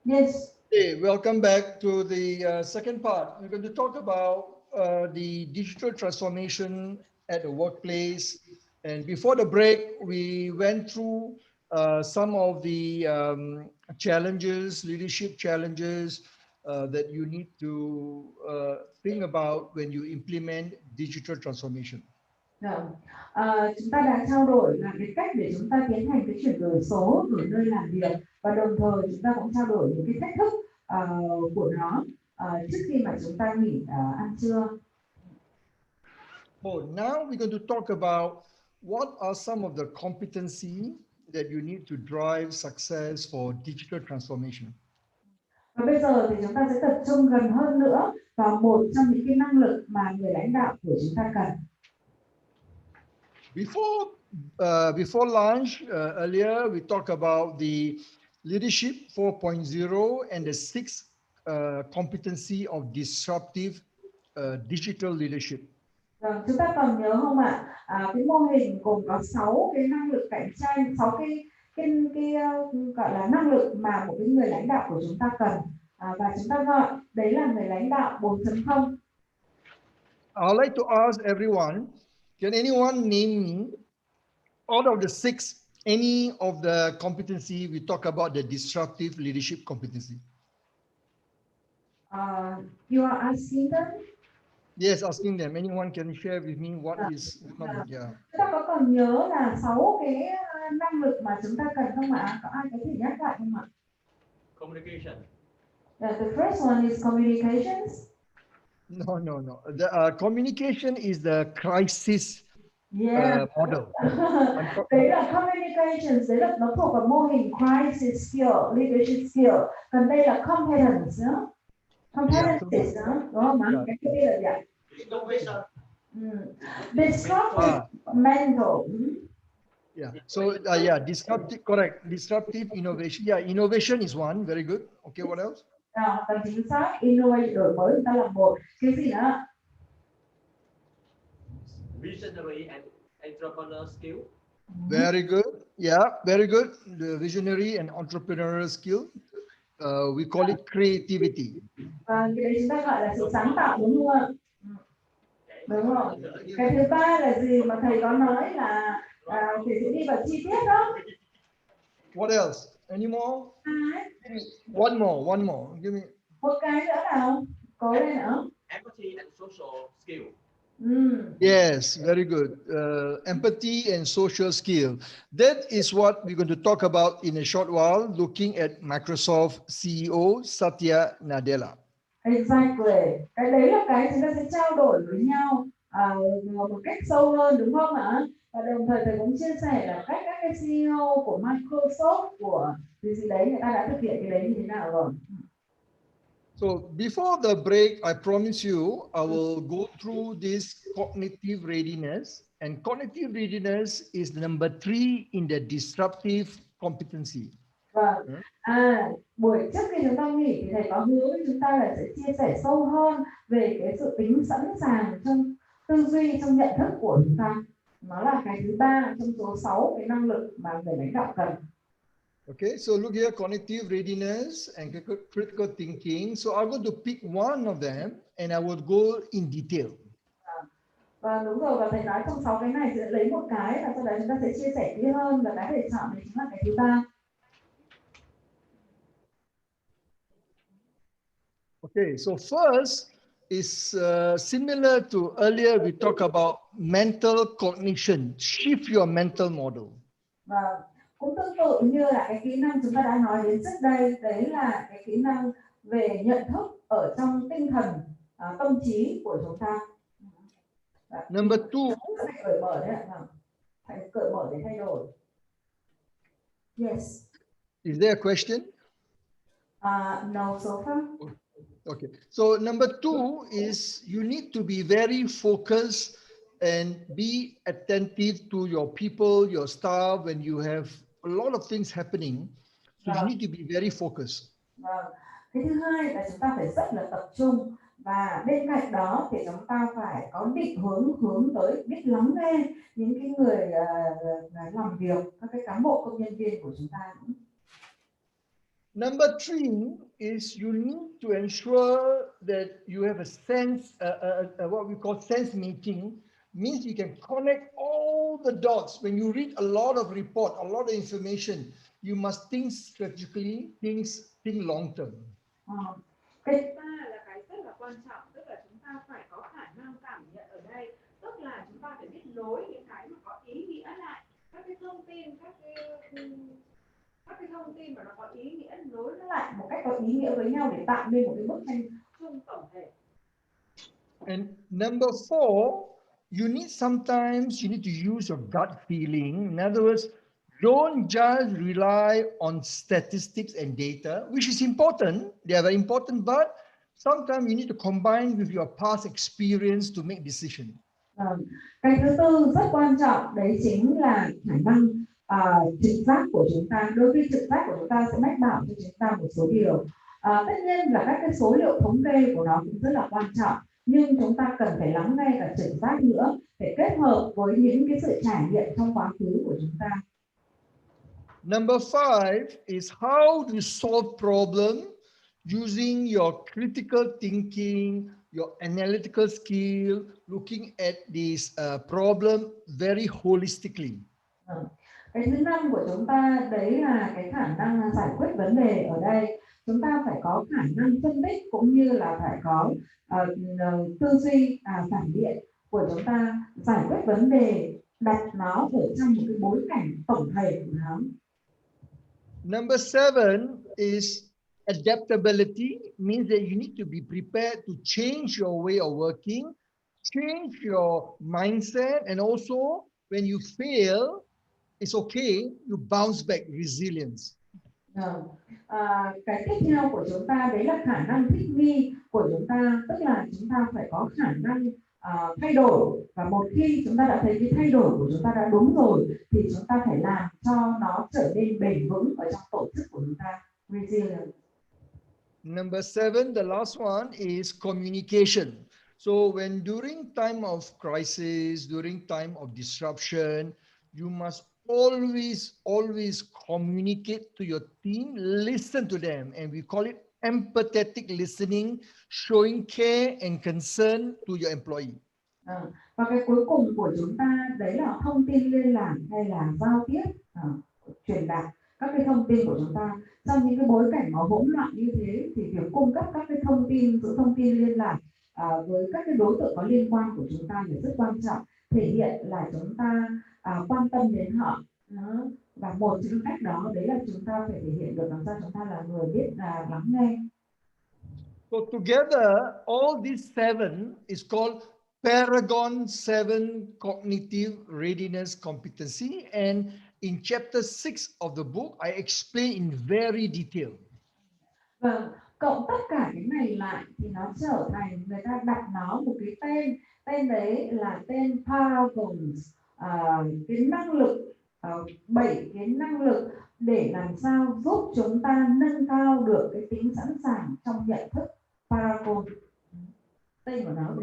Yes. Hey, welcome back to the second part. We're going to talk about the digital transformation at the workplace. And before the break, we went through some of the challenges, leadership challenges that you need to think about when you implement digital transformation. Chúng ta đã trao đổi là cái cách để chúng ta tiến hành cái chuyển đổi số ở nơi làm việc, và đồng thời chúng ta cũng trao đổi những cái thách thức của nó trước khi mà chúng ta nghỉ ăn trưa. Now we're going to talk about what are some of the competencies that you need to drive success for digital transformation. Và bây giờ thì chúng ta sẽ tập trung gần hơn nữa vào một trong những cái năng lực mà người lãnh đạo của chúng ta cần. Before lunch, earlier we talked about the leadership 4.0 and the 6 competency of disruptive digital leadership. Chúng ta còn nhớ không ạ? Cái mô hình gồm có 6 cái năng lực cạnh tranh, 6 cái gọi là năng lực mà một cái người lãnh đạo của chúng ta cần, và chúng ta gọi đấy là người lãnh đạo 4.0. I'd like to ask everyone, can anyone name me out of the 6 any of the competency we talk about, the disruptive leadership competency? You are asking them? Yes, asking them. Anyone can share with me what is? Yeah. Chúng ta có còn nhớ là 6 cái năng lực mà chúng ta cần không ạ? Có ai có thể nhắc lại không ạ? Communication. The first one is communications. No. The communication is the crisis model. Đấy là communications, đấy là nó thuộc vào mô hình crisis skill, leadership skill. Còn đây là competence nữa. Competencies nữa, đúng không ạ? Cái kia là gì ạ? Innovation. Disruptive mental. Yeah. So disruptive, correct. Disruptive innovation. Yeah, innovation is one. Very good. Okay, what else? Chính xác. Innovate, đổi mới, chúng ta làm một. Cái gì nữa? Visionary and entrepreneurial skill. Very good. Yeah, very good. The visionary and entrepreneurial skill. We call it creativity. Cái đấy chúng ta gọi là sự sáng tạo, đúng không ạ? Đúng rồi. Cái thứ ba là gì mà thầy có nói là thầy sẽ đi vào chi tiết đó. What else? Any more? One more. Give me. Một cái nữa nào? Có đây nữa. Empathy and social skill. Yes, very good. Empathy and social skill. That is what we're going to talk about in a short while, looking at Microsoft CEO Satya Nadella. Exactly. Cái đấy là cái chúng ta sẽ trao đổi với nhau một cách sâu hơn, đúng không ạ? Và đồng thời thầy cũng chia sẻ là cách các cái CEO của Microsoft, của gì đấy, người ta đã thực hiện cái đấy như thế nào rồi. So before the break, I promise you, I will go through this cognitive readiness, and cognitive readiness is number 3 in the disruptive competency. Vâng. Buổi trước khi chúng ta nghỉ thì thầy có hứa với chúng ta là sẽ chia sẻ sâu hơn về cái sự tính sẵn sàng trong tư duy, trong nhận thức của chúng ta. Nó là cái thứ 3 trong số 6 cái năng lực mà người lãnh đạo cần. Okay, so look here, cognitive readiness and critical thinking. So I'm going to pick one of them and I will go in detail. Và đúng rồi, và thầy nói trong 6 cái này sẽ lấy một cái và sau đó chúng ta sẽ chia sẻ kỹ hơn, và cái thầy chọn thì chính là cái thứ 3. Okay, so first is similar to earlier we talked about mental cognition, shift your mental model. Và cũng tương tự như là cái kỹ năng chúng ta đã nói đến trước đây, đấy là cái kỹ năng về nhận thức ở trong tinh thần, tâm trí của chúng ta. Number 2. Cởi mở đấy ạ. Hãy cởi mở để thay đổi. Yes. Is there a question? No, so far. Okay. So number 2 is you need to be very focused and be attentive to your people, your staff, when you have a lot of things happening. So you need to be very focused. Cái thứ hai là chúng ta phải rất là tập trung, và bên cạnh đó thì chúng ta phải có định hướng tới biết lắng nghe những cái người làm việc, các cái cán bộ công nhân viên của chúng ta. Number 3 is you need to ensure that you have a sense, what we call sense making, means you can connect all the dots. When you read a lot of report, a lot of information, you must think strategically, think long term. Cái thứ ba là cái rất là quan trọng, tức là chúng ta phải có khả năng cảm nhận ở đây, tức là chúng ta phải biết nối những cái mà có ý nghĩa lại, các cái thông tin mà nó có ý nghĩa, nối nó lại một cách có ý nghĩa với nhau để tạo nên một cái bức tranh chung tổng thể. And number 4, you need to use your gut feeling. In other words, don't just rely on statistics and data, which is important. They are very important, but sometimes you need to combine with your past experience to make decision. Cái thứ tư rất quan trọng, đấy chính là khả năng trực giác của chúng ta. Đôi khi trực giác của chúng ta sẽ mách bảo cho chúng ta một số điều. Tất nhiên là các cái số liệu thống kê của nó cũng rất là quan trọng, nhưng chúng ta cần phải lắng nghe cả trực giác nữa, để kết hợp với những cái sự trải nghiệm trong quá khứ của chúng ta. Number 5 is how to solve problem using your critical thinking, your analytical skill, looking at this problem very holistically. Cái thứ 5 của chúng ta đấy là cái khả năng giải quyết vấn đề. Ở đây chúng ta phải có khả năng phân tích cũng như là phải có tư duy phản biện của chúng ta, giải quyết vấn đề, đặt nó ở trong một cái bối cảnh tổng thể của nó. Number 7 is adaptability, means that you need to be prepared to change your way of working, change your mindset, and also when you fail, it's okay, you bounce back, resilience. Cái tiếp theo của chúng ta đấy là khả năng thích nghi của chúng ta, tức là chúng ta phải có khả năng thay đổi, và một khi chúng ta đã thấy cái thay đổi của chúng ta đã đúng rồi thì chúng ta phải làm cho nó trở nên bền vững ở trong tổ chức của chúng ta. Resilience. Number 7, the last one is communication. So when during time of crisis, during time of disruption, you must always communicate to your team, listen to them, and we call it empathetic listening, showing care and concern to your employee. Và cái cuối cùng của chúng ta đấy là thông tin liên lạc hay là giao tiếp, truyền đạt các cái thông tin của chúng ta trong những cái bối cảnh nó hỗn loạn như thế, thì việc cung cấp các cái thông tin, giữ thông tin liên lạc với các cái đối tượng có liên quan của chúng ta là rất quan trọng, thể hiện là chúng ta quan tâm đến họ. Và một trong cách đó đấy là chúng ta phải thể hiện được làm sao chúng ta là người biết lắng nghe. So together, all these 7 is called Paragon 7 Cognitive Readiness Competency, and in chapter 6 of the book, I explain in very detail. Vâng, cộng tất cả cái này lại thì nó trở thành, người ta đặt nó một cái tên đấy là tên Paragons, cái năng lực, 7 cái năng lực để làm sao giúp chúng ta nâng cao được cái tính sẵn sàng trong nhận thức. Paragon, tên của nó.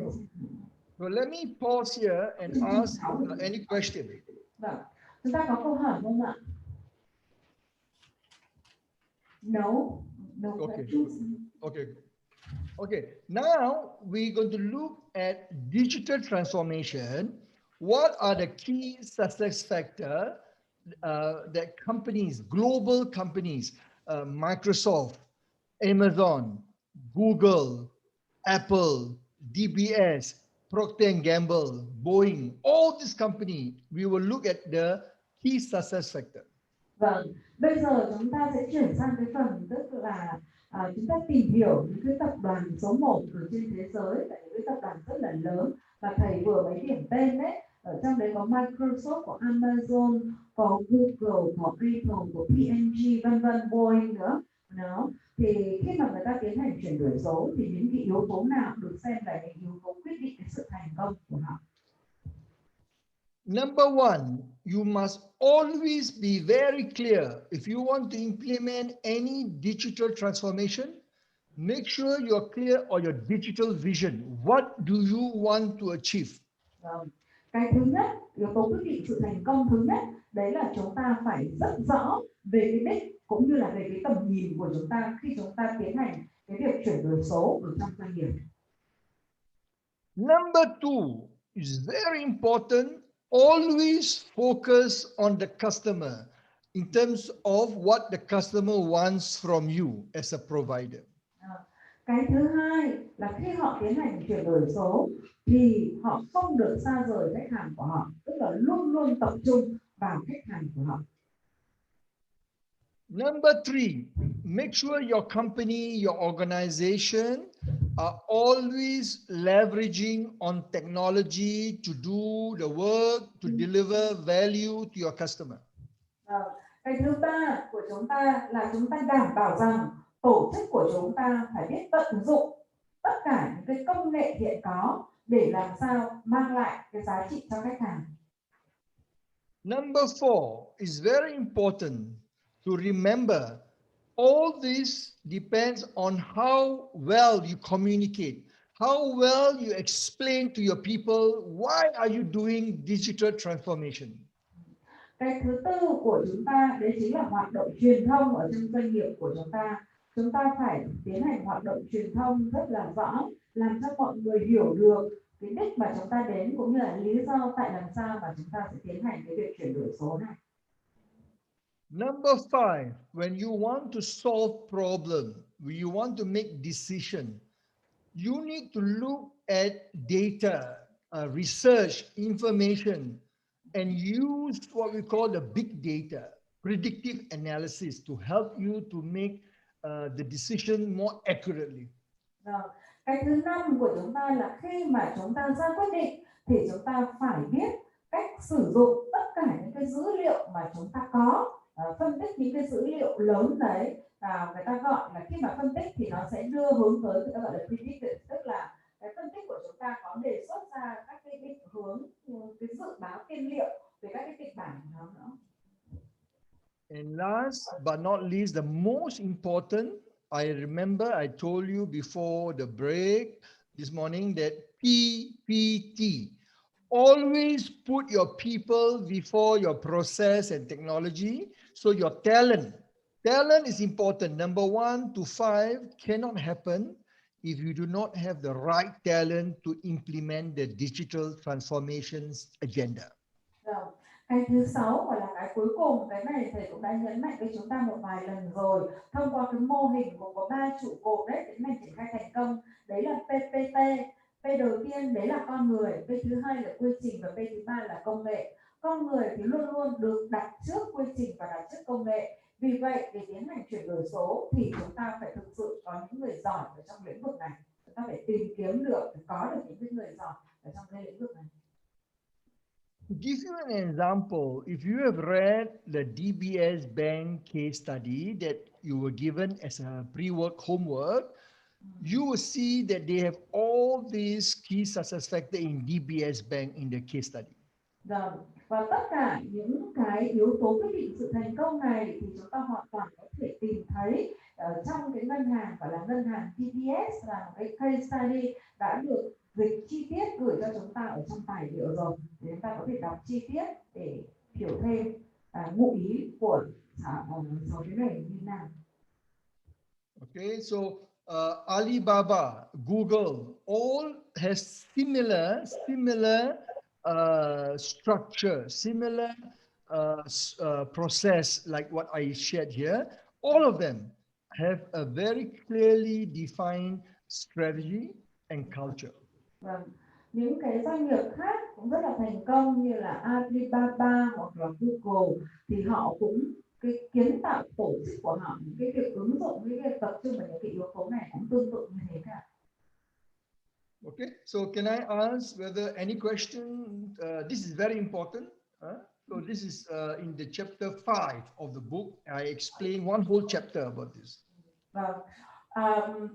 So let me pause here and ask any question. Vâng, chúng ta có câu hỏi không ạ? No. Okay. Now we're going to look at digital transformation. What are the key success factors that companies, global companies, Microsoft, Amazon, Google, Apple, DBS, Procter & Gamble, Boeing, all this company, we will look at the key success factor. Vâng, bây giờ chúng ta sẽ chuyển sang cái phần tức là chúng ta tìm hiểu những cái tập đoàn số 1 ở trên thế giới, tại những cái tập đoàn rất là lớn và thầy vừa mới điểm tên đấy. Ở trong đấy có Microsoft, có Amazon, có Google, có Apple, có P&G, vân vân, Boeing nữa. Đó. Thì khi mà người ta tiến hành chuyển đổi số thì những cái yếu tố nào được xem là những yếu tố quyết định cái sự thành công của họ? Number 1, you must always be very clear. If you want to implement any digital transformation, make sure you're clear on your digital vision. What do you want to achieve? Cái thứ nhất, yếu tố quyết định sự thành công thứ nhất, đấy là chúng ta phải rất rõ về cái đích cũng như là về cái tầm nhìn của chúng ta khi chúng ta tiến hành cái việc chuyển đổi số ở trong doanh nghiệp. Number 2 is very important. Always focus on the customer in terms of what the customer wants from you as a provider. Cái thứ hai là khi họ tiến hành chuyển đổi số thì họ không được xa rời khách hàng của họ, tức là luôn luôn tập trung vào khách hàng của họ. Number 3, make sure your company, your organization are always leveraging on technology to do the work, to deliver value to your customer. Cái thứ ba của chúng ta là chúng ta đảm bảo rằng tổ chức của chúng ta phải biết tận dụng tất cả những cái công nghệ hiện có để làm sao mang lại cái giá trị cho khách hàng. Number 4 is very important to remember. All this depends on how well you communicate, how well you explain to your people why are you doing digital transformation. Cái thứ tư của chúng ta đấy chính là hoạt động truyền thông ở trong doanh nghiệp của chúng ta. Chúng ta phải tiến hành hoạt động truyền thông rất là rõ, làm cho mọi người hiểu được cái đích mà chúng ta đến cũng như là lý do tại làm sao mà chúng ta sẽ tiến hành cái việc chuyển đổi số này. Number 5, when you want to solve problem, when you want to make decision, you need to look at data, research, information, and use what we call the big data, predictive analysis to help you to make the decision more accurately. Cái thứ năm của chúng ta là khi mà chúng ta ra quyết định thì chúng ta phải biết cách sử dụng tất cả những cái dữ liệu mà chúng ta có, phân tích những cái dữ liệu lớn đấy, người ta gọi là khi mà phân tích thì nó sẽ đưa hướng tới người ta gọi là predictive, tức là cái phân tích của chúng ta có đề xuất ra các cái định hướng, cái dự báo tiên liệu về các cái kịch bản của nó nữa. And last but not least, the most important, I remember I told you before the break this morning that PPT. Always put your people before your process and technology. So your talent is important. Number 1 to 5 cannot happen if you do not have the right talent to implement the digital transformations agenda. Cái thứ 6 và là cái cuối cùng, cái này thầy cũng đã nhấn mạnh với chúng ta một vài lần rồi, thông qua cái mô hình gồm có 3 trụ cột đấy, tiến hành triển khai thành công, đấy là PPT. P đầu tiên đấy là con người, P thứ hai là quy trình và P thứ ba là công nghệ. Con người thì luôn luôn được đặt trước quy trình và đặt trước công nghệ. Vì vậy để tiến hành chuyển đổi số thì chúng ta phải thực sự có những người giỏi ở trong lĩnh vực này. Chúng ta phải tìm kiếm được, phải có được những người giỏi ở trong cái lĩnh vực này. To give you an example, if you have read the DBS Bank case study that you were given as a pre-work homework, you will see that they have all these key success factors in DBS Bank in the case study. Và tất cả những cái yếu tố quyết định sự thành công này thì chúng ta hoàn toàn có thể tìm thấy ở trong cái ngân hàng, gọi là ngân hàng DBS, là một cái case study đã được dịch chi tiết gửi cho chúng ta ở trong tài liệu rồi, thì chúng ta có thể đọc chi tiết để hiểu thêm ngụ ý của số cái này như nào. Okay, so Alibaba, Google, all has similar structure, similar process like what I shared here. All of them have a very clearly defined strategy and culture. Những cái doanh nghiệp khác cũng rất là thành công như là Alibaba hoặc là Google thì họ cũng cái kiến tạo tổ chức của họ, cái việc ứng dụng, cái việc tập trung vào những cái yếu tố này cũng tương tự như thế cả. Okay, so can I ask whether any question? This is very important. So this is in the chapter 5 of the book. I explain one whole chapter about this.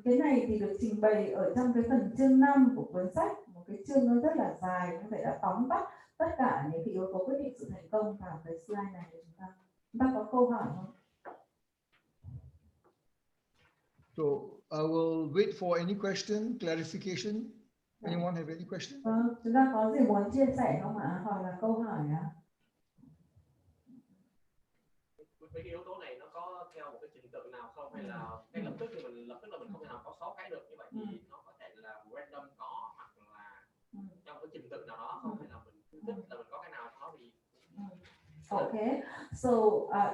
Cái này thì được trình bày ở trong cái phần chương 5 của cuốn sách, một cái chương nó rất là dài, nó phải đã tóm tắt tất cả những cái yếu tố quyết định sự thành công vào cái slide này của chúng ta. Chúng ta có câu hỏi không? So I will wait for any question, clarification. Anyone have any question? Chúng ta có gì muốn chia sẻ không ạ? Hoặc là câu hỏi ạ? Mấy cái yếu tố này nó có theo không phải là ngay lập tức thì mình lập tức là mình không thể nào có 6 cái được, như vậy thì nó có thể là random có, hoặc là trong cái trình tự nào đó, không phải là mình thích là mình có cái nào đó vì. Okay, so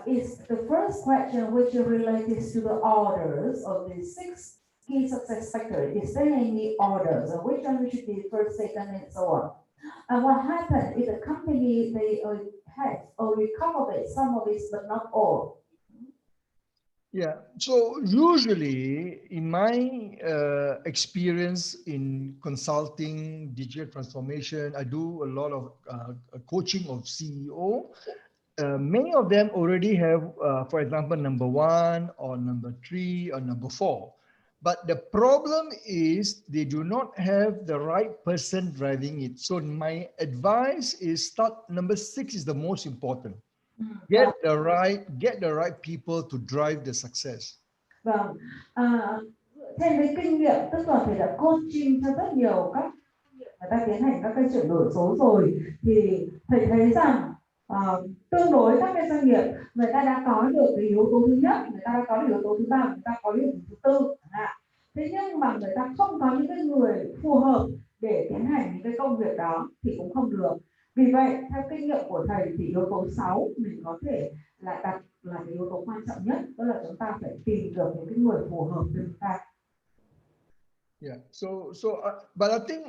is the first question which relates to the orders of the 6 key success factors. Is there any orders or which one should be first, second, and so on? And what happened if the company they have or recover some of it but not all? Yeah, so usually in my experience in consulting digital transformation, I do a lot of coaching of CEO. Many of them already have, for example, number 1 or number 3 or number 4. But the problem is they do not have the right person driving it. So my advice is start number 6 is the most important. Get the right people to drive the success. Vâng, theo cái kinh nghiệm, tức là thầy đã coaching cho rất nhiều các người ta tiến hành các cái chuyển đổi số rồi, thì thầy thấy rằng tương đối các cái doanh nghiệp người ta đã có được cái yếu tố thứ nhất, người ta đã có được yếu tố thứ ba, người ta có yếu tố thứ tư. Thế nhưng mà người ta không có những cái người phù hợp để tiến hành những cái công việc đó thì cũng không được. Vì vậy theo kinh nghiệm của thầy thì yếu tố 6 mình có thể là đặt là cái yếu tố quan trọng nhất, đó là chúng ta phải tìm được những cái người phù hợp với chúng ta. Yeah. But I think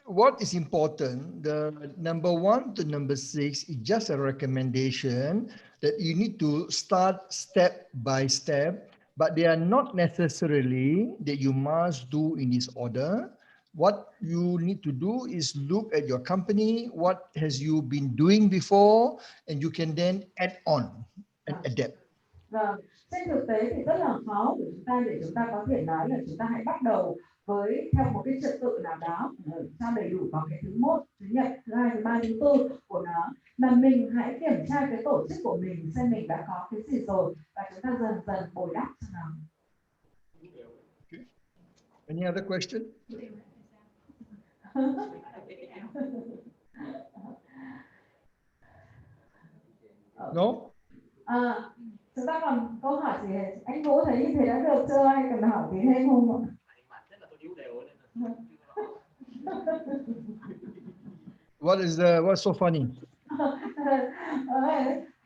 what is important, the number 1 to number 6 is just a recommendation that you need to start step by step, but they are not necessarily that you must do in this order. What you need to do is look at your company, what has you been doing before, and you can then add on and adapt. Vâng, trên thực tế thì rất là khó của chúng ta để chúng ta có thể nói là chúng ta hãy bắt đầu với theo một cái trật tự nào đó cho đầy đủ vào cái thứ 1, thứ nhật, thứ 2, thứ 3, thứ 4 của nó, mà mình hãy kiểm tra cái tổ chức của mình xem mình đã có cái gì rồi và chúng ta dần dần bồi đắp cho nó. Okay. Any other question? No? Chúng ta còn câu hỏi gì? Anh Vũ thấy như thế đã được chưa? Hay cần hỏi gì thêm không ạ? What's so funny?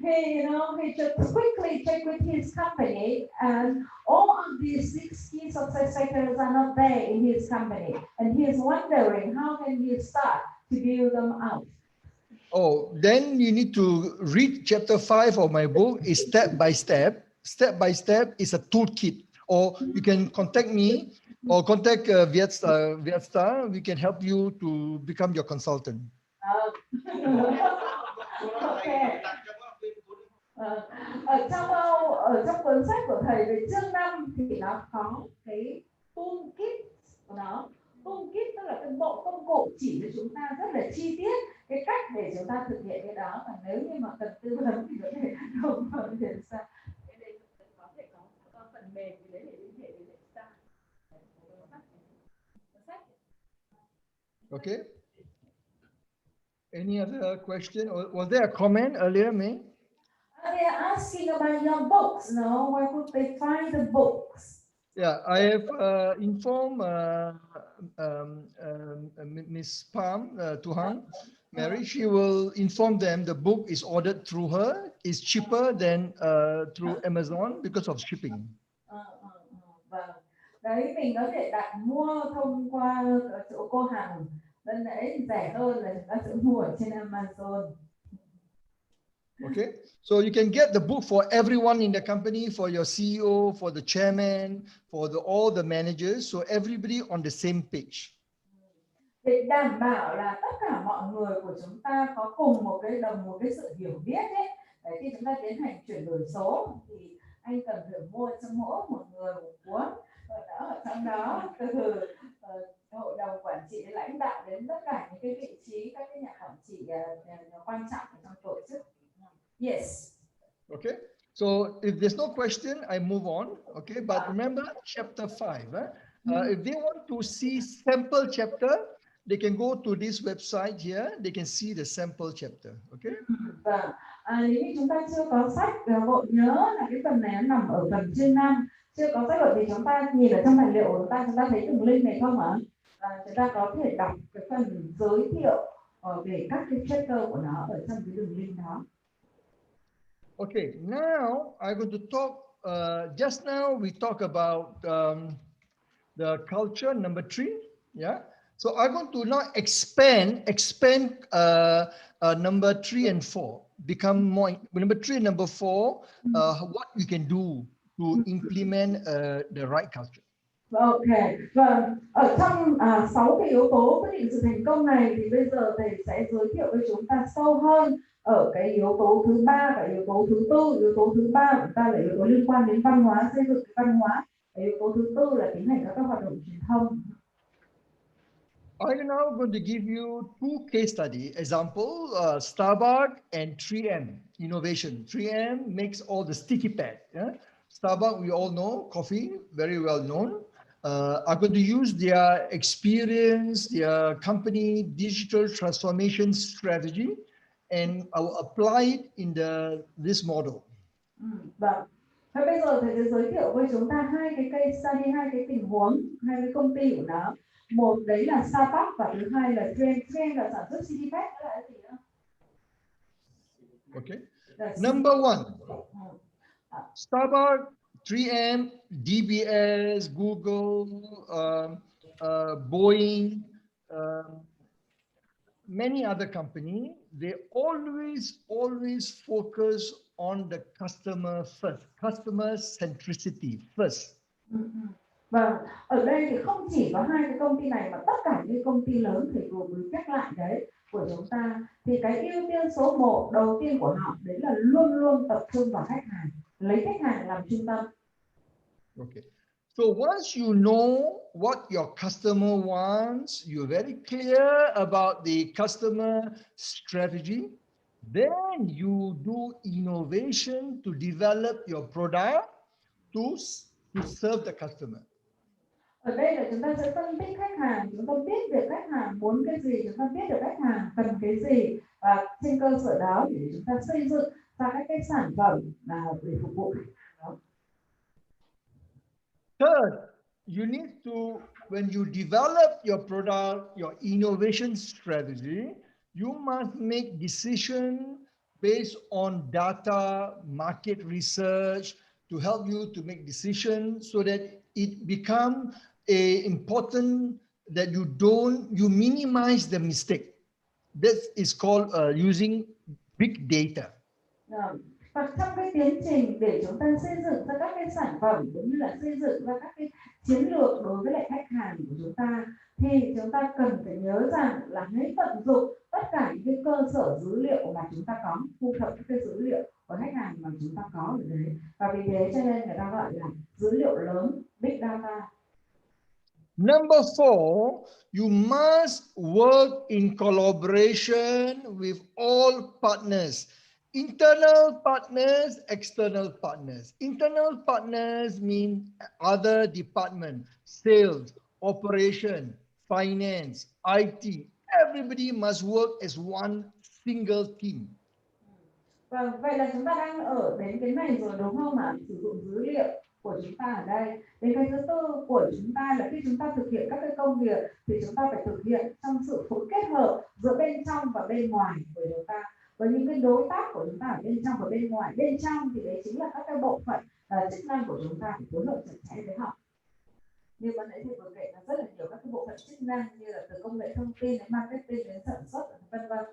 He just quickly checked with his company, and all of these 6 key success factors are not there in his company, and he is wondering how can he start to build them out. Oh, then you need to read chapter 5 of my book. Is step by step. Step by step is a toolkit. Or you can contact me or contact Vietstar. We can help you to become your consultant. Okay. Ở trong cuốn sách của thầy về chương 5 thì nó có cái toolkit của nó. Toolkit tức là cái bộ công cụ chỉ cho chúng ta rất là chi tiết cái cách để chúng ta thực hiện cái đó, và nếu như mà cần tư vấn thì có thể đồng hành đến sao. Cái đấy có thể có phần mềm gì đấy để liên hệ với Vietstar. Okay. Any other question? Or was there a comment earlier, May? They are asking about your books. No, where could they find the books? Yeah, I have informed Miss Pam Tuhang, Mary. She will inform them the book is ordered through her. It's cheaper than through Amazon because of shipping. Vâng. Đấy, mình có thể đặt mua thông qua chỗ cô Hằng, nên đấy rẻ hơn là chúng ta sẽ mua ở trên Amazon. Okay, so you can get the book for everyone in the company, for your CEO, for the chairman, for all the managers, so everybody on the same page. Để đảm bảo là tất cả mọi người của chúng ta có cùng một cái sự hiểu biết ấy. Để khi chúng ta tiến hành chuyển đổi số thì anh cần phải mua cho mỗi một người một cuốn, ở trong đó từ hội đồng quản trị đến lãnh đạo đến tất cả những cái vị trí các cái nhà quản trị quan trọng trong tổ chức. Yes. Okay. So if there's no question, I move on. Okay. But remember chapter 5. If they want to see sample chapter, they can go to this website here. They can see the sample chapter. Okay. Nếu như chúng ta chưa có sách, vội nhớ là cái phần này nó nằm ở phần chuyên 5. Chưa có sách vở thì chúng ta nhìn ở trong tài liệu của chúng ta thấy đường link này không ạ? Chúng ta có thể đọc cái phần giới thiệu về các cái chapter của nó ở trong cái đường link đó. Okay, now I'm going to talk. Just now we talked about the culture number 3. Yeah. So I'm going to now expand number 3 and 4. Become more number 3 and number 4. What we can do to implement the right culture. Ok, vâng. Ở trong 6 cái yếu tố quyết định sự thành công này thì bây giờ thầy sẽ giới thiệu với chúng ta sâu hơn ở cái yếu tố thứ 3 và yếu tố thứ 4. Yếu tố thứ 3 của chúng ta là yếu tố liên quan đến văn hóa, xây dựng văn hóa. Và yếu tố thứ 4 là tiến hành các hoạt động truyền thông. I'm now going to give you 2 case study example, Starbucks and 3M innovation. 3M makes all the sticky pad. Yeah? Starbucks, we all know, coffee, very well known. I'm going to use their experience, their company digital transformation strategy, and I will apply it in this model. Vâng. Và bây giờ thầy sẽ giới thiệu với chúng ta 2 cái case study, 2 cái tình huống, 2 cái công ty của nó. Một đấy là Starbucks và thứ hai là 3M là sản xuất CD pad, đó là gì nữa? Okay. Number 1. Starbucks, 3M, DBS, Google, Boeing, many other companies, they always focus on the customer first, customer centricity first. Vâng, ở đây thì không chỉ có 2 cái công ty này mà tất cả những công ty lớn thì vừa mới nhắc lại đấy của chúng ta thì cái ưu tiên số 1 đầu tiên của họ đấy là luôn luôn tập trung vào khách hàng, lấy khách hàng làm trung tâm. Okay. So once you know what your customer wants, you're very clear about the customer strategy, then you do innovation to develop your product to serve the customer. Ở đây là chúng ta sẽ phân tích khách hàng, chúng ta biết được khách hàng muốn cái gì, chúng ta biết được khách hàng cần cái gì và trên cơ sở đó để chúng ta xây dựng ra các cái sản phẩm để phục vụ khách hàng đó. Third, you need to, when you develop your product, your innovation strategy, you must make decision based on data, market research to help you to make decisions so that it become important that you minimize the mistake. This is called using big data. Và trong cái tiến trình để chúng ta xây dựng ra các cái sản phẩm cũng như là xây dựng ra các cái chiến lược đối với lại khách hàng của chúng ta thì chúng ta cần phải nhớ rằng là hãy tận dụng tất cả những cái cơ sở dữ liệu mà chúng ta có, thu thập các cái dữ liệu của khách hàng mà chúng ta có ở đấy, và vì thế cho nên người ta gọi là dữ liệu lớn, big data. Number 4, you must work in collaboration with all partners. Internal partners, external partners. Internal partners mean other departments, sales, operation, finance, IT. Everybody must work as one single team. Vâng, vậy là chúng ta đang ở đến cái này rồi đúng không ạ? Sử dụng dữ liệu của chúng ta ở đây. Đến cái thứ 4 của chúng ta là khi chúng ta thực hiện các cái công việc thì chúng ta phải thực hiện trong sự phối kết hợp giữa bên trong và bên ngoài của chúng ta, với những cái đối tác của chúng ta ở bên trong và bên ngoài. Bên trong thì đấy chính là các cái bộ phận chức năng của chúng ta phải phối hợp chặt chẽ với họ. Như ban nãy thầy vừa kể là rất là nhiều các cái bộ phận chức năng như là từ công nghệ thông tin đến marketing đến sản xuất vân vân.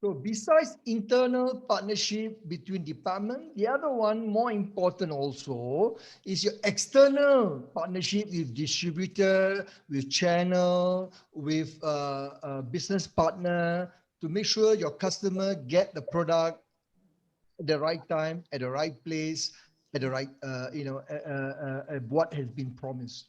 So besides internal partnership between departments, the other one more important also is your external partnership with distributor, with channel, with business partner to make sure your customer get the product at the right time, at the right place, at the right, what has been promised.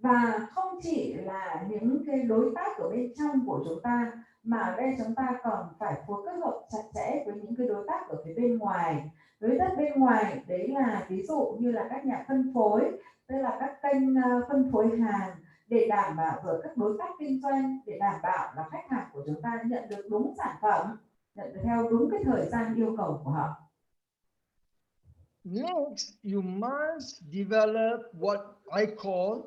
Và không chỉ là những cái đối tác ở bên trong của chúng ta mà ở đây chúng ta còn phải phối kết hợp chặt chẽ với những cái đối tác ở phía bên ngoài. Đối tác bên ngoài đấy là ví dụ như là các nhà phân phối, tức là các kênh phân phối hàng để đảm bảo, rồi các đối tác kinh doanh để đảm bảo là khách hàng của chúng ta nhận được đúng sản phẩm nhận theo đúng cái thời gian yêu cầu của họ. Next, you must develop what I call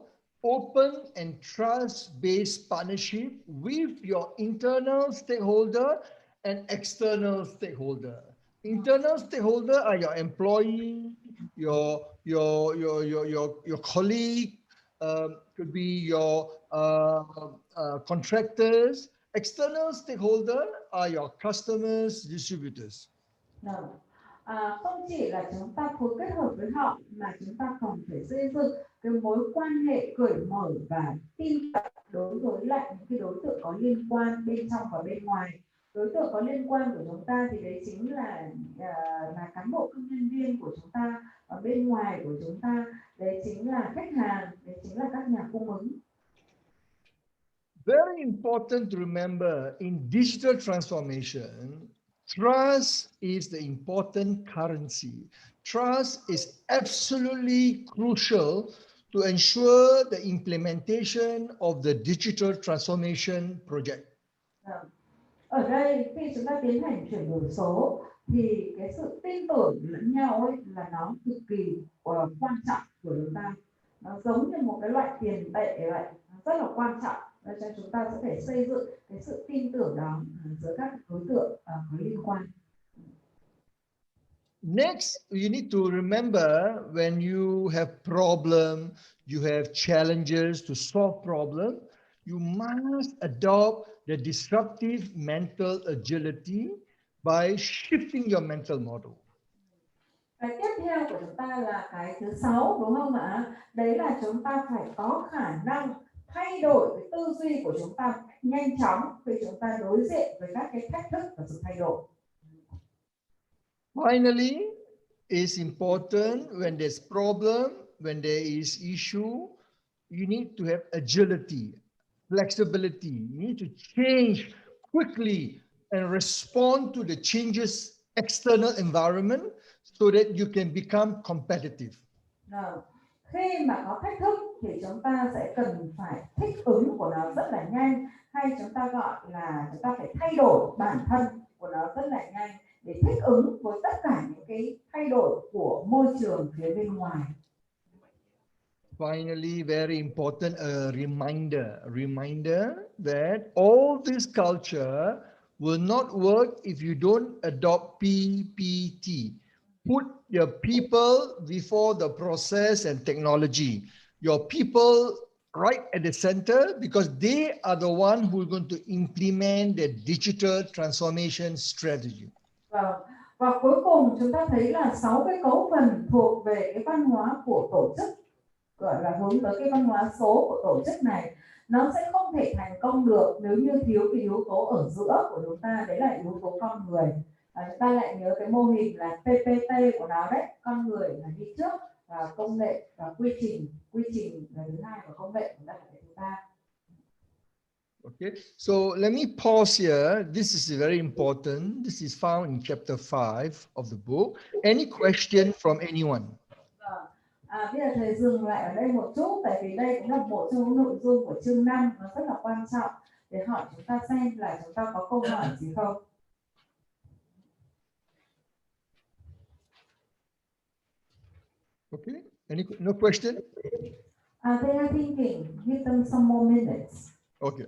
open and trust-based partnership with your internal stakeholder and external stakeholder. Internal stakeholder are your employee, your colleague, could be your contractors. External stakeholder are your customers, distributors. Không chỉ là chúng ta phối kết hợp với họ mà chúng ta còn phải xây dựng cái mối quan hệ cởi mở và tin cậy đối với lại những cái đối tượng có liên quan bên trong và bên ngoài. Đối tượng có liên quan của chúng ta thì đấy chính là cán bộ công nhân viên của chúng ta, ở bên ngoài của chúng ta đấy chính là khách hàng, đấy chính là các nhà cung ứng. Very important to remember in digital transformation, trust is the important currency. Trust is absolutely crucial to ensure the implementation of the digital transformation project. Ở đây khi chúng ta tiến hành chuyển đổi số thì cái sự tin tưởng lẫn nhau ấy là nó cực kỳ quan trọng của chúng ta. Nó giống như một cái loại tiền tệ vậy, rất là quan trọng. Cho chúng ta sẽ phải xây dựng cái sự tin tưởng đó giữa các đối tượng có liên quan. Next, you need to remember when you have problem, you have challenges to solve problem, you must adopt the disruptive mental agility by shifting your mental model. Cái tiếp theo của chúng ta là cái thứ 6, đúng không ạ? Đấy là chúng ta phải có khả năng thay đổi cái tư duy của chúng ta nhanh chóng khi chúng ta đối diện với các cái thách thức và sự thay đổi. Finally, it's important when there's problem, when there is issue, you need to have agility, flexibility. You need to change quickly and respond to the changes external environment so that you can become competitive. Khi mà có thách thức thì chúng ta sẽ cần phải thích ứng của nó rất là nhanh, hay chúng ta gọi là chúng ta phải thay đổi bản thân của nó rất là nhanh để thích ứng với tất cả những cái thay đổi của môi trường phía bên ngoài. Finally, very important, a reminder that all this culture will not work if you don't adopt PPT. Put your people before the process and technology. Your people right at the center because they are the one who are going to implement the digital transformation strategy. Và cuối cùng chúng ta thấy là 6 cái cấu phần thuộc về cái văn hóa của tổ chức, gọi là hướng tới cái văn hóa số của tổ chức này, nó sẽ không thể thành công được nếu như thiếu cái yếu tố ở giữa của chúng ta, đấy là yếu tố con người. Chúng ta lại nhớ cái mô hình là PPT của nó đấy, con người là đi trước và công nghệ và quy trình là thứ hai và công nghệ chúng ta là cái thứ ba. Okay, so let me pause here. This is very important. This is found in chapter 5 of the book. Any question from anyone? Bây giờ thầy dừng lại ở đây một chút, tại vì đây cũng là một trong những nội dung của chương 5, nó rất là quan trọng để hỏi chúng ta xem là chúng ta có câu hỏi gì không. Okay, no question? They are thinking, give them some more minutes. Okay.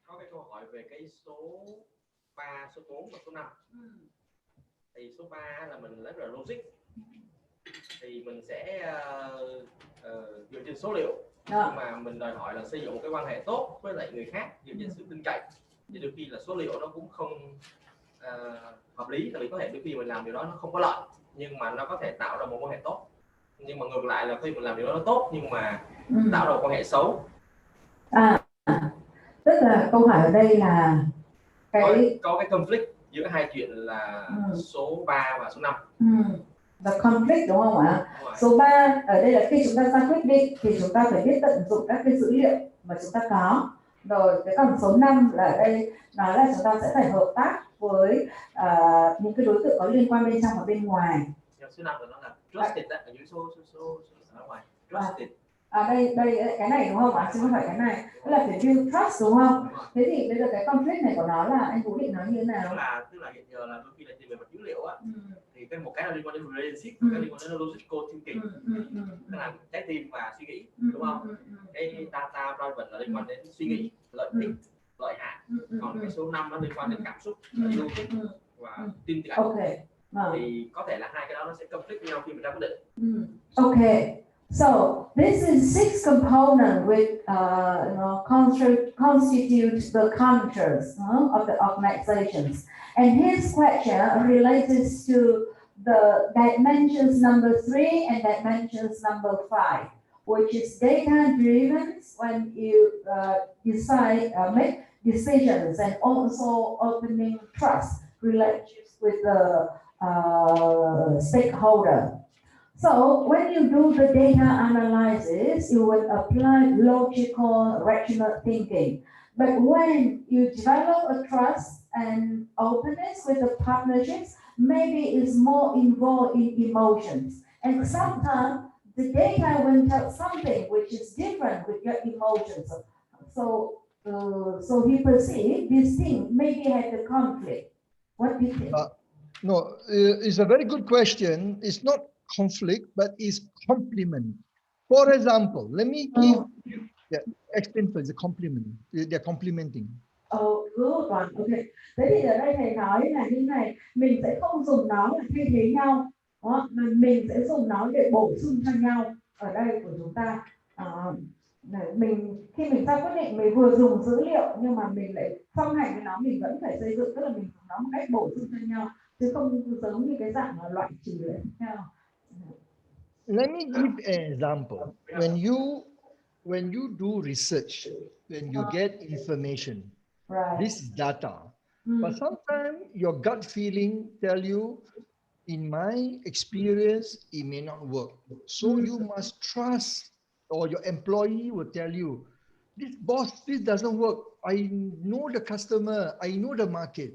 Có cái câu hỏi về cái số 3, số 4 và số 5. Thì số 3 là mình rất là logic. Thì mình sẽ dựa trên số liệu. Nhưng mà mình đòi hỏi là xây dựng một cái quan hệ tốt với lại người khác dựa trên sự tin cậy. Thì đôi khi là số liệu nó cũng không hợp lý, tại vì có thể đôi khi mình làm điều đó nó không có lợi, nhưng mà nó có thể tạo ra một quan hệ tốt. Nhưng mà ngược lại là khi mình làm điều đó nó tốt nhưng mà tạo ra một quan hệ xấu. Tức là câu hỏi ở đây là có cái conflict giữa hai chuyện là số 3 và số 5. Và conflict, đúng không ạ? Số 3 ở đây là khi chúng ta ra quyết định thì chúng ta phải biết tận dụng các cái dữ liệu mà chúng ta có. Rồi cái còn số 5 là ở đây nói là chúng ta sẽ phải hợp tác với những cái đối tượng có liên quan bên trong và bên ngoài. Số 5 là nó là trusted, ở dưới số ở ngoài. Trusted. đây cái này đúng không ạ? Chứ không phải cái này. Tức là phải build trust đúng không? Thế thì bây giờ cái conflict này của nó là anh Vũ định nói như thế nào? Tức là hiện giờ là đôi khi là tìm về mặt dữ liệu á, thì cái một cái là liên quan đến relationship, một cái liên quan đến logical thinking, tức là trái tim và suy nghĩ, đúng không? Cái data driven là liên quan đến suy nghĩ, lợi ích, lợi hại, còn cái số 5 nó liên quan đến cảm xúc, logic và tin tưởng. Okay. Thì có thể là hai cái đó nó sẽ conflict với nhau khi mình ra quyết định. Okay. So this is 6 components which constitute the cultures of the organizations. And his question related to the dimensions number 3 and dimensions number 5, which is data-driven when you decide, make decisions, and also opening trust relationships with the stakeholder. So when you do the data analysis, you will apply logical, rational thinking. But when you develop a trust and openness with the partnerships, maybe it's more involved in emotions. And sometimes the data will tell something which is different with your emotions. So he perceived this thing maybe had a conflict. What do you think? No, it's a very good question. It's not conflict, but is complement. For example, let me give you explain for the complement. They're complementing. Good one. Okay. Thế thì ở đây thầy nói là như này, mình sẽ không dùng nó là thay thế nhau, mà mình sẽ dùng nó để bổ sung cho nhau. Ở đây của chúng ta, khi mình ra quyết định mình vừa dùng dữ liệu nhưng mà mình lại song hành với nó, mình vẫn phải xây dựng, tức là mình dùng nó một cách bổ sung cho nhau, chứ không giống như cái dạng là loại trừ lẫn nhau. Let me give an example. When you do research, when you get information, Right. this is data. But sometimes your gut feeling tell you, in my experience, it may not work. So you must trust, or your employee will tell you, this boss, this doesn't work. I know the customer, I know the market.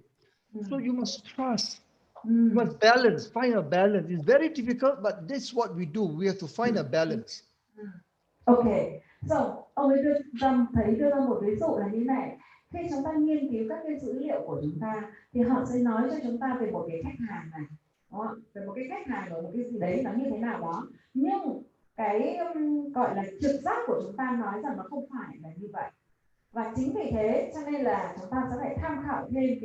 So you must trust. You must balance, find a balance. It's very difficult, but that's what we do. We have to find a balance. Okay. So, ông ấy đưa ra một ví dụ là như này. Khi chúng ta nghiên cứu các cái dữ liệu của chúng ta, thì họ sẽ nói cho chúng ta về một cái khách hàng này, đúng không? Về một cái khách hàng ở một cái gì đấy nó như thế nào đó. Nhưng cái gọi là trực giác của chúng ta nói rằng nó không phải là như vậy. Và chính vì thế cho nên là chúng ta sẽ phải tham khảo thêm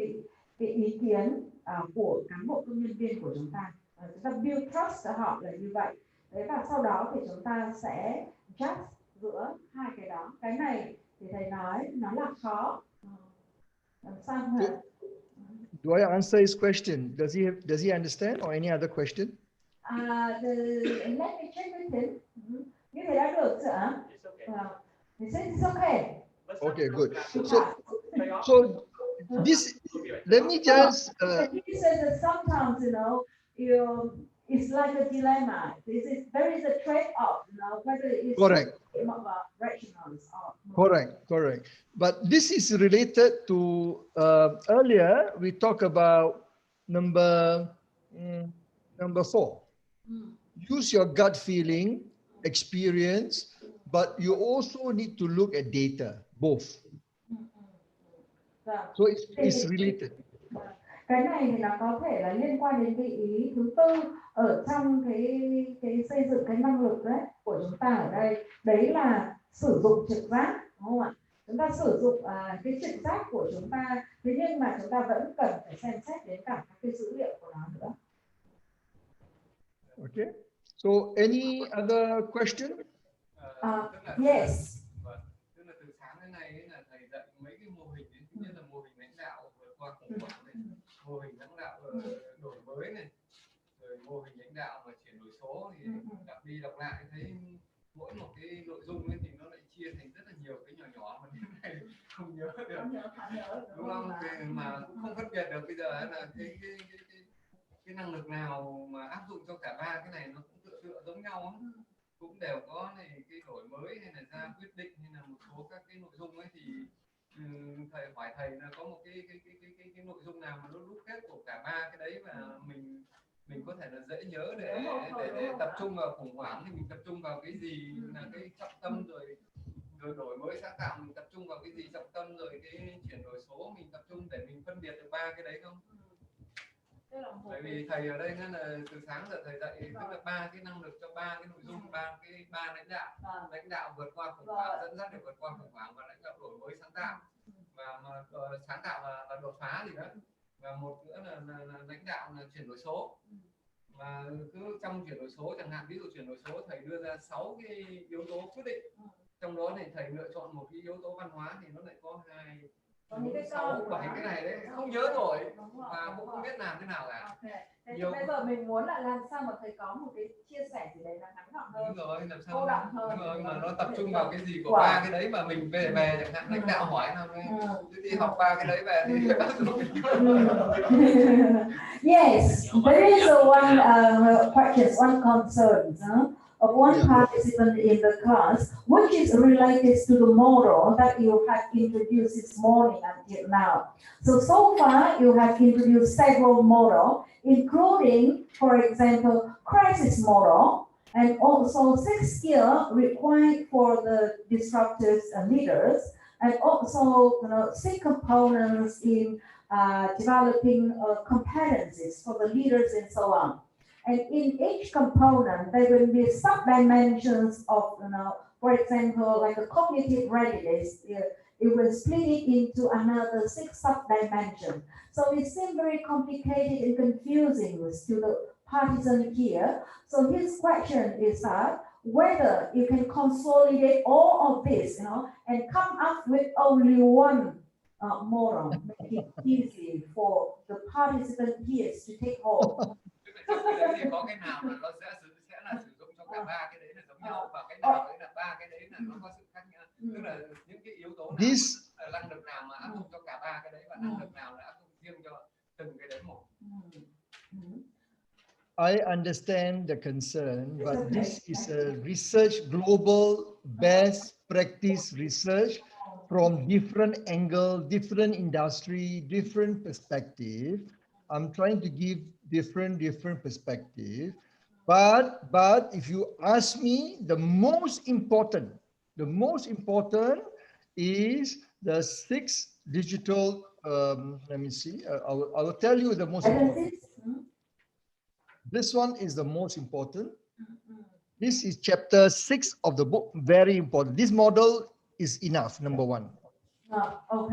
cái ý kiến của cán bộ công nhân viên của chúng ta. Chúng ta build trust cho họ là như vậy. Đấy, và sau đó thì chúng ta sẽ judge giữa hai cái đó. Cái này thì thầy nói nó là khó. Làm sao hả? Do I answer his question? Does he understand, or any other question? Let me check with him. Như thế đã được chưa ạ? It's okay. Okay, good. So this, let me just. He says that sometimes, it's like a dilemma. There is a trade-off, whether it's correct. Rational or correct. But this is related to earlier we talked about number 4. Use your gut feeling, experience, but you also need to look at data, both. So it's related. Cái này thì nó có thể là liên quan đến cái ý thứ tư ở trong cái xây dựng cái năng lực đấy của chúng ta ở đây, đấy là sử dụng trực giác, đúng không ạ? Chúng ta sử dụng cái trực giác của chúng ta, thế nhưng mà chúng ta vẫn cần phải xem xét đến cả các cái dữ liệu của nó nữa. Okay. So any other question? Yes. Tức là từ sáng đến nay là thầy dạy mấy cái mô hình, thứ nhất là mô hình lãnh đạo vượt qua khủng hoảng này, mô hình lãnh đạo đổi mới này, rồi mô hình lãnh đạo mà chuyển đổi số, thì đọc đi đọc lại thấy mỗi một cái nội dung ấy thì nó lại chia thành rất là nhiều cái nhỏ nhỏ mà đến này không nhớ được, đúng không? Mà cũng không phân biệt được bây giờ là cái năng lực nào mà áp dụng cho cả ba cái này nó cũng tựa giống nhau ấy. Cũng đều có này cái đổi mới hay là ra quyết định hay là một số các cái nội dung ấy, thì thầy hỏi thầy là có một cái nội dung nào mà nó đúc kết của cả ba cái đấy, và mình mình có thể là dễ nhớ để tập trung vào khủng hoảng thì mình tập trung vào cái gì là cái trọng tâm, rồi đổi mới sáng tạo mình tập trung vào cái gì trọng tâm, rồi cái chuyển đổi số mình tập trung để mình phân biệt được ba cái đấy không? Bởi vì thầy ở đây nên là từ sáng giờ thầy dạy tức là ba cái năng lực cho ba cái nội dung, ba lãnh đạo vượt qua khủng hoảng, dẫn dắt để vượt qua khủng hoảng, và lãnh đạo đổi mới sáng tạo, và sáng tạo là đột phá gì đó, và một nữa là lãnh đạo là chuyển đổi số. Và cứ trong chuyển đổi số chẳng hạn, ví dụ chuyển đổi số thầy đưa ra 6 cái yếu tố quyết định, trong đó thì thầy lựa chọn một cái yếu tố văn hóa thì nó lại có 2, 4, 6, 7 cái này đấy, không nhớ nổi và cũng không biết làm thế nào cả. Bây giờ mình muốn là làm sao mà thầy có một cái chia sẻ gì đấy là ngắn gọn hơn, đúng rồi, làm sao cô đọng hơn, đúng rồi, mà nó tập trung vào cái gì của ba cái đấy mà mình về chẳng hạn lãnh đạo hỏi nào đi học ba cái đấy về thì yes, there is one question, one concern of one participant in the class, which is related to the model that you have introduced this morning until now. So far you have introduced several models, including, for example, crisis model, and also 6 skills required for the disruptive leaders, and also 6 components in developing competencies for the leaders and so on. And in each component, there will be sub-dimensions of, for example, like a cognitive readiness. It will split it into another 6 sub-dimensions. So it seems very complicated and confusing to the partisan here. So his question is that whether you can consolidate all of this, and come up with only one model, make it easy for the participant peers to take hold. Trong cái đấy thì có cái nào là nó sẽ là sử dụng cho cả ba cái đấy là giống nhau, và cái nào đấy là ba cái đấy là nó có sự khác nhau, tức là những cái yếu tố nào là năng lực nào mà áp dụng cho cả ba cái đấy, và năng lực nào là áp dụng riêng cho từng cái đấy một. I understand the concern, but this is a research, global best practice research from different angle, different industry, different perspective. I'm trying to give different perspective, but if you ask me, the most important is the 6 digital. Let me see. I will tell you the most important. This one is the most important. This is chapter 6 of the book. Very important. This model is enough. Number 1. Ok,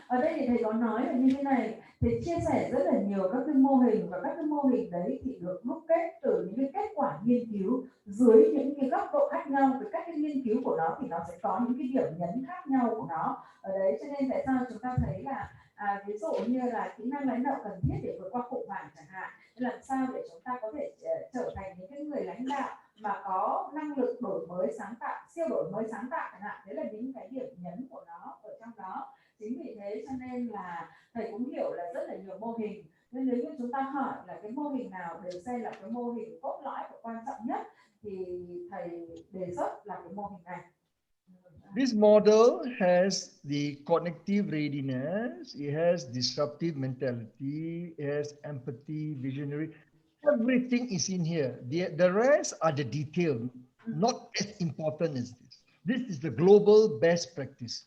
ở đây thì thầy có nói là như thế này, thầy chia sẻ rất là nhiều các cái mô hình, và các cái mô hình đấy thì được đúc kết từ những cái kết quả nghiên cứu dưới những cái góc độ khác nhau. Với các cái nghiên cứu của nó thì nó sẽ có những cái điểm nhấn khác nhau của nó ở đấy, cho nên tại sao chúng ta thấy là ví dụ như là kỹ năng lãnh đạo cần thiết để vượt qua khủng hoảng chẳng hạn, làm sao để chúng ta có thể trở thành những cái người lãnh đạo mà có năng lực đổi mới sáng tạo, siêu đổi mới sáng tạo chẳng hạn. Đấy là những cái điểm nhấn của nó ở trong đó. Chính vì thế cho nên là thầy cũng hiểu là rất là nhiều mô hình, nên nếu như chúng ta hỏi là cái mô hình nào được xem là cái mô hình cốt lõi và quan trọng nhất thì thầy đề xuất là cái mô hình này. This model has the cognitive readiness, it has disruptive mentality, it has empathy, visionary. Everything is in here. The rest are the detail, not as important as this. This is the global best practice.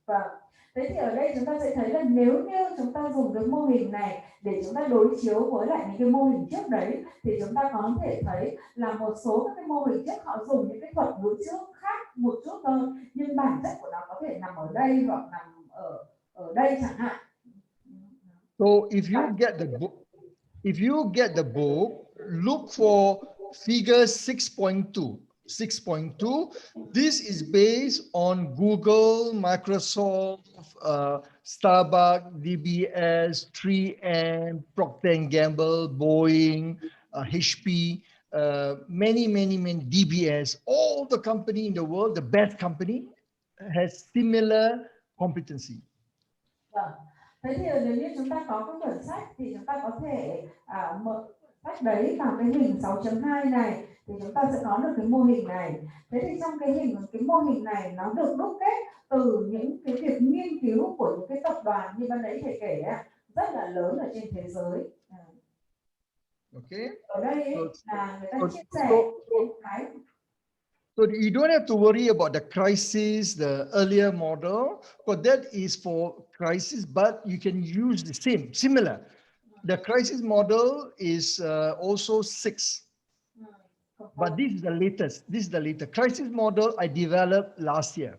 Vâng. Thế thì ở đây chúng ta sẽ thấy là nếu như chúng ta dùng cái mô hình này để chúng ta đối chiếu với lại những cái mô hình trước đấy, thì chúng ta có thể thấy là một số các cái mô hình trước họ dùng những cái thuật ngữ trước khác một chút hơn, nhưng bản chất của nó có thể nằm ở đây hoặc nằm ở đây chẳng hạn. So if you get the book, look for figure 6.2. 6.2. This is based on Google, Microsoft, Starbucks, DBS, 3M, Procter & Gamble, Boeing, HP, many DBS. All the company in the world, the best company, has similar competency. Thế thì nếu như chúng ta có cái quyển sách thì chúng ta có thể mở sách đấy vào cái hình 6.2 này thì chúng ta sẽ có được cái mô hình này. Thế thì trong cái mô hình này nó được đúc kết từ những cái việc nghiên cứu của những cái tập đoàn như ban nãy thầy kể rất là lớn ở trên thế giới. Okay. Ở đây ấy, So, là người ta so, chia sẻ so, những cái so you don't have to worry about the crisis, the earlier model, because that is for crisis, but you can use the similar. The crisis model is also 6. But this is the latest. This is the latest. Crisis model I developed last year.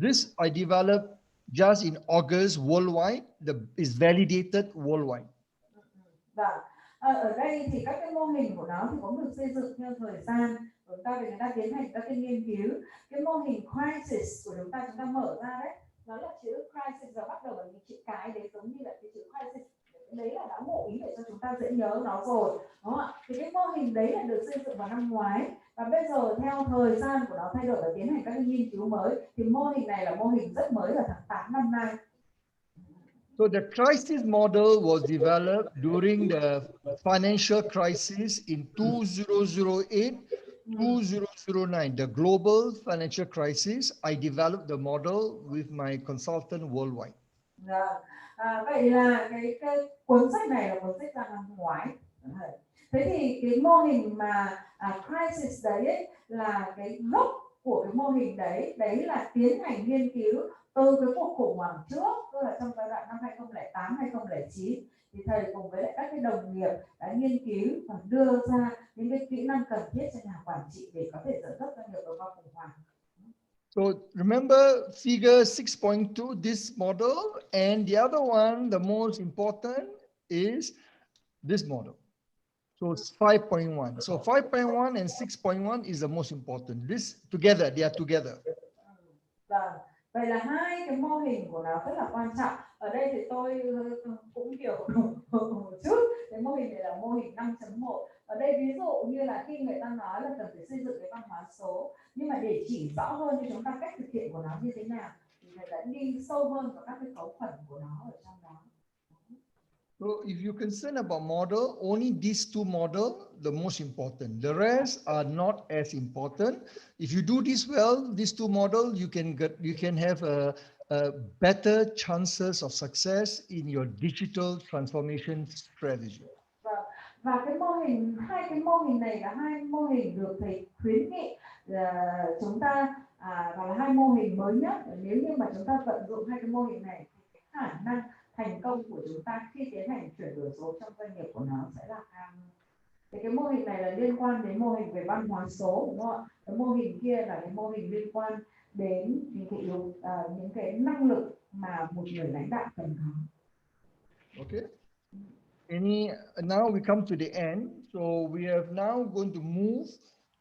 This I developed just in August worldwide. Is validated worldwide. Vâng. Ở đây thì các cái mô hình của nó thì cũng được xây dựng theo thời gian. Chúng ta để người ta tiến hành các cái nghiên cứu. Cái mô hình crisis của chúng ta mở ra đấy, nó là chữ crisis và bắt đầu bằng những chữ cái đấy, giống như là cái chữ crisis. Đấy là đã ngụ ý để cho chúng ta dễ nhớ nó rồi, đúng không ạ? Thì cái mô hình đấy là được xây dựng vào năm ngoái, và bây giờ theo thời gian của nó thay đổi và tiến hành các cái nghiên cứu mới, thì mô hình này là mô hình rất mới ở tháng 8 năm nay. So the crisis model was developed during the financial crisis in 2008, 2009, the global financial crisis. I developed the model with my consultant worldwide. Vậy là cái cuốn sách này là cuốn sách ra năm ngoái. Thế thì cái mô hình mà crisis đấy ấy, là cái gốc của cái mô hình đấy là tiến hành nghiên cứu từ cái cuộc khủng hoảng trước, tức là trong giai đoạn năm 2008 2009, thì thầy cùng với lại các cái đồng nghiệp đã nghiên cứu và đưa ra những cái kỹ năng cần thiết cho nhà quản trị để có thể dẫn dắt doanh nghiệp vượt qua khủng hoảng. So remember figure 6.2, this model, and the other one, the most important is this model. So it's 5.1. So 5.1 and 6.1 is the most important. This together, they are together. Vâng. Vậy là hai cái mô hình của nó rất là quan trọng. Ở đây thì tôi cũng hiểu một chút. Cái mô hình này là mô hình 5.1. Ở đây ví dụ như là khi người ta nói là cần phải xây dựng cái văn hóa số, nhưng mà để chỉ rõ hơn cho chúng ta cách thực hiện của nó như thế nào, thì thầy đã đi sâu hơn vào các cái cấu phần của nó ở trong đó. So if you're concerned about model, only these two models, the most important. The rest are not as important. If you do this well, these two models, you can have a better chances of success in your digital transformation strategy. Và cái mô hình, hai cái mô hình này là hai mô hình được thầy khuyến nghị là chúng ta và là hai mô hình mới nhất. Nếu như mà chúng ta vận dụng hai cái mô hình này, thì khả năng thành công của chúng ta khi tiến hành chuyển đổi số trong doanh nghiệp của nó sẽ là cao. Thì cái mô hình này là liên quan đến mô hình về văn hóa số, đúng không ạ? Cái mô hình kia là cái mô hình liên quan đến những cái năng lực mà một người lãnh đạo cần có. Okay. Now we come to the end. So we are now going to move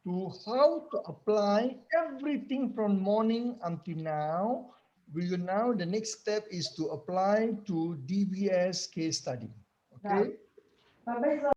to how to apply everything from morning until now. The next step is to apply to DBS case study. Okay. Và bây giờ